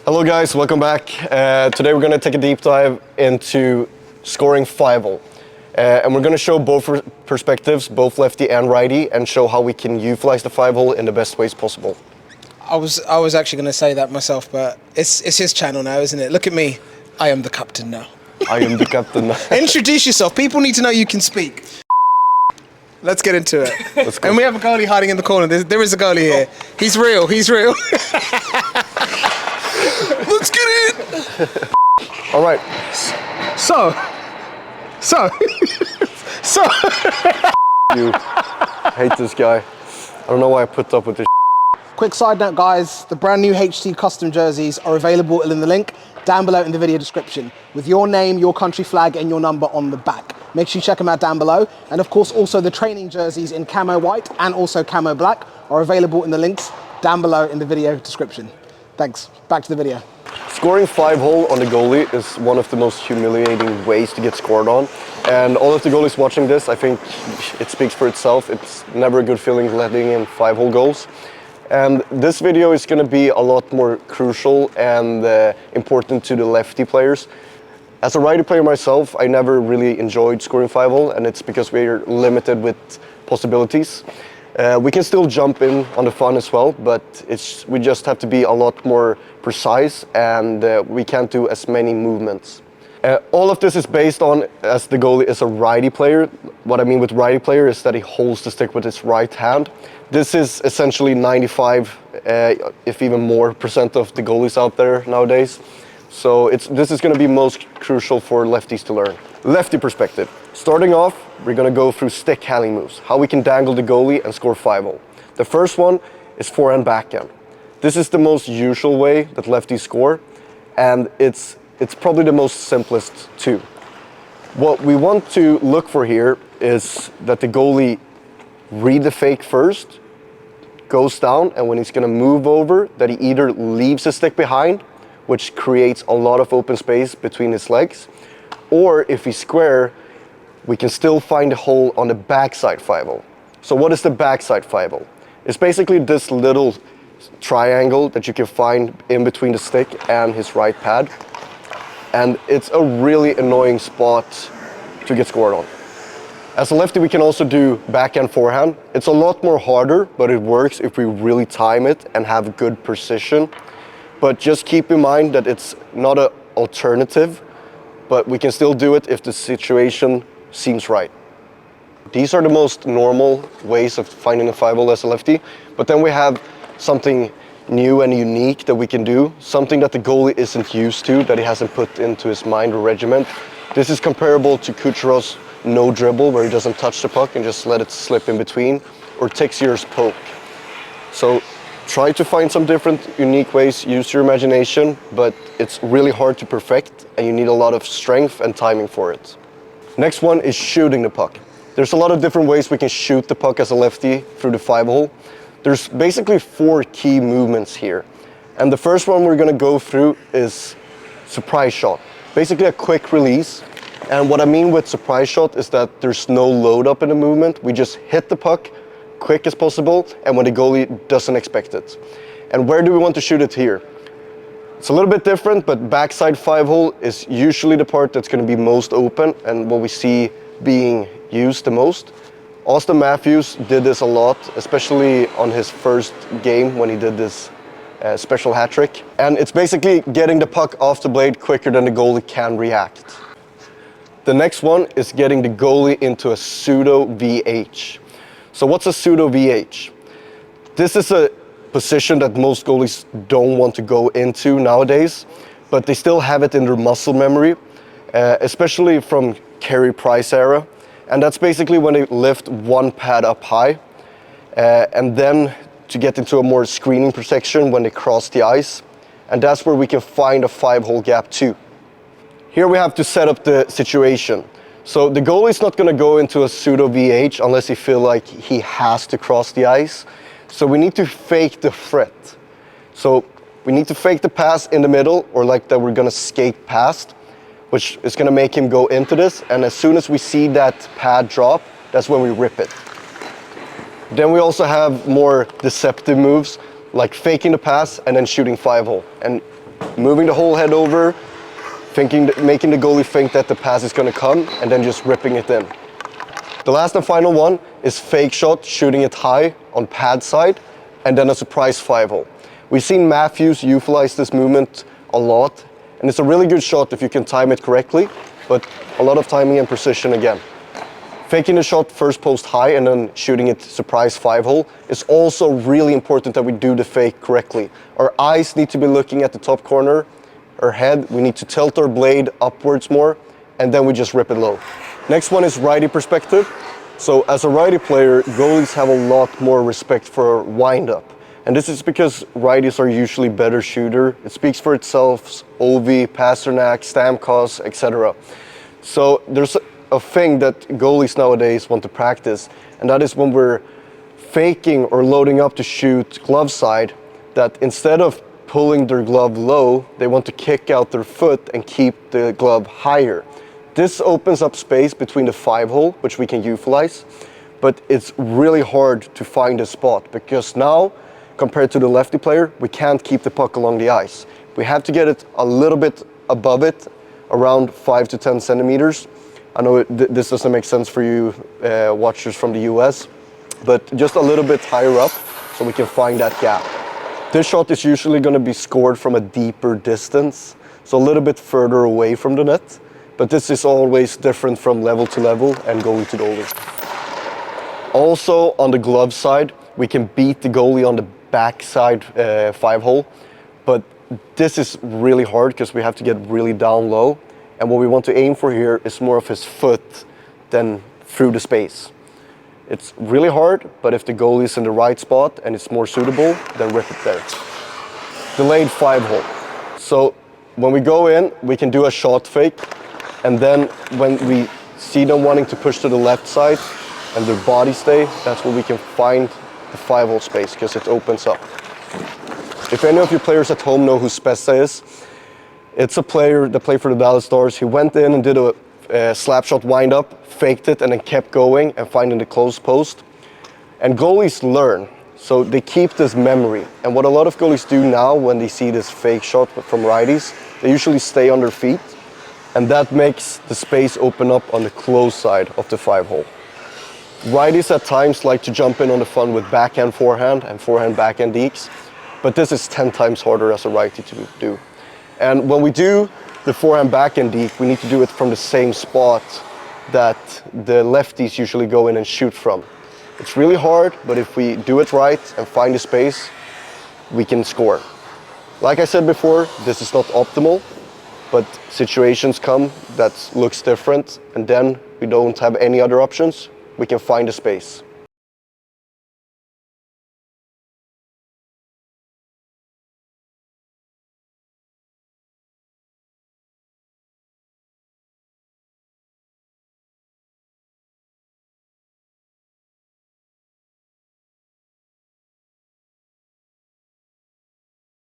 Hello guys, welcome back. Today we're going to take a deep dive into scoring 5-hole. And we're going to show both perspectives, both lefty and righty, and show how we can utilize the 5-hole in the best ways possible. I was actually going to say that myself, but it's his channel now, isn't it? Look at me. I am the captain now. I am the captain now. Introduce yourself. People need to know you can speak. Let's get into it. Let's go. And we have a goalie hiding in the corner. There is a goalie here. He's real. He's real. Let's get it. All right. So. You hate this guy. I don't know why I put up with this. Quick side note, guys. The brand new HT custom jerseys are available in the link down below in the video description with your name, your country flag, and your number on the back. Make sure you check them out down below. And of course, also the training jerseys in camo white and also camo black are available in the links down below in the video description. Thanks. Back to the video. Scoring 5-hole on the goalie is one of the most humiliating ways to get scored on. And all of the goalies watching this, I think it speaks for itself. It's never a good feeling letting in 5-hole goals. And this video is going to be a lot more crucial and important to the lefty players. As a righty player myself, I never really enjoyed scoring 5-hole, and it's because we're limited with possibilities. We can still jump in on the fun as well, but we just have to be a lot more precise, and we can't do as many movements. All of this is based on, as the goalie is a righty player. What I mean with righty player is that he holds the stick with his right hand. This is essentially 95, if even more, % of the goalies out there nowadays. So this is going to be most crucial for lefties to learn. Lefty perspective. Starting off, we're going to go through stick handling moves, how we can dangle the goalie and score 5-hole. The first one is forehand backhand. This is the most usual way that lefties score, and it's probably the most simplest too. What we want to look for here is that the goalie read the fake first, goes down, and when he's going to move over, that he either leaves his stick behind, which creates a lot of open space between his legs, or if he's square, we can still find a hole on the backside 5-hole. So what is the backside 5-hole? It's basically this little triangle that you can find in between the stick and his right pad. And it's a really annoying spot to get scored on. As a lefty, we can also do backhand, forehand. It's a lot more harder, but it works if we really time it and have good precision. But just keep in mind that it's not an alternative, but we can still do it if the situation seems right. These are the most normal ways of finding a 5-hole as a lefty, but then we have something new and unique that we can do, something that the goalie isn't used to, that he hasn't put into his mind or regiment. This is comparable to Kucherov's no dribble, where he doesn't touch the puck and just let it slip in between, or Texier's poke. So try to find some different unique ways, use your imagination, but it's really hard to perfect and you need a lot of strength and timing for it. Next one is shooting the puck. There's a lot of different ways we can shoot the puck as a lefty through the 5-hole. There's basically 4 key movements here. And the first one we're going to go through is surprise shot. Basically a quick release. And what I mean with surprise shot is that there's no load up in the movement. We just hit the puck quick as possible and when the goalie doesn't expect it. And where do we want to shoot it here? It's a little bit different, but backside 5-hole is usually the part that's going to be most open and what we see being used the most. Austin Matthews did this a lot, especially on his first game when he did this special hat trick. And it's basically getting the puck off the blade quicker than the goalie can react. The next one is getting the goalie into a pseudo VH. So what's a pseudo VH? This is a position that most goalies don't want to go into nowadays, but they still have it in their muscle memory, especially from Carey Price era. And that's basically when they lift one pad up high, and then to get into a more screening protection when they cross the ice. And that's where we can find a 5-hole gap too. Here we have to set up the situation. So the goalie's not going to go into a pseudo VH unless he feels like he has to cross the ice. So we need to fake the threat. So we need to fake the pass in the middle, or like that we're going to skate past, which is going to make him go into this. And as soon as we see that pad drop, that's when we rip it. Then we also have more deceptive moves, like faking the pass and then shooting 5-hole. And moving the whole head over, making the goalie think that the pass is going to come, and then just ripping it in. The last and final one is fake shot, shooting it high on pad side, and then a surprise 5-hole. We've seen Matthews utilize this movement a lot, and it's a really good shot if you can time it correctly, but a lot of timing and precision again. Faking the shot first post high and then shooting it surprise 5-hole is also really important that we do the fake correctly. Our eyes need to be looking at the top corner, our head, we need to tilt our blade upwards more, and then we just rip it low. Next one is righty perspective. So as a righty player, goalies have a lot more respect for wind-up. And this is because righties are usually better shooter. It speaks for itself, Ovi, Pasternak, Stamkos, etc. So there's a thing that goalies nowadays want to practice, and that is when we're faking or loading up to shoot glove side, that instead of pulling their glove low, they want to kick out their foot and keep the glove higher. This opens up space between the 5-hole, which we can utilize, but it's really hard to find a spot because now, compared to the lefty player, we can't keep the puck along the ice. We have to get it a little bit above it, around 5 to 10 centimeters. I know this doesn't make sense for you watchers from the US, but just a little bit higher up so we can find that gap. This shot is usually going to be scored from a deeper distance, so a little bit further away from the net, but this is always different from level to level and goalie to goalie. Also on the glove side, we can beat the goalie on the backside 5-hole, but this is really hard because we have to get really down low, and what we want to aim for here is more of his foot than through the space. It's really hard, but if the goalie is in the right spot and it's more suitable, then rip it there. Delayed 5-hole. So when we go in, we can do a shot fake, and then when we see them wanting to push to the left side and their body stay, that's where we can find the 5-hole space because it opens up. If any of you players at home know who Spezza is, it's a player that played for the Dallas Stars. He went in and did a slap shot wind up, faked it, and then kept going and finding the close post. And goalies learn, so they keep this memory. And what a lot of goalies do now when they see this fake shot from righties, they usually stay on their feet, and that makes the space open up on the close side of the 5-hole. Righties at times like to jump in on the fun with backhand forehand and forehand backhand dekes, but this is 10 times harder as a righty to do. And when we do the forehand backhand deke, we need to do it from the same spot that the lefties usually go in and shoot from. It's really hard, but if we do it right and find the space, we can score. Like I said before, this is not optimal, but situations come that looks different, and then we don't have any other options, we can find a space.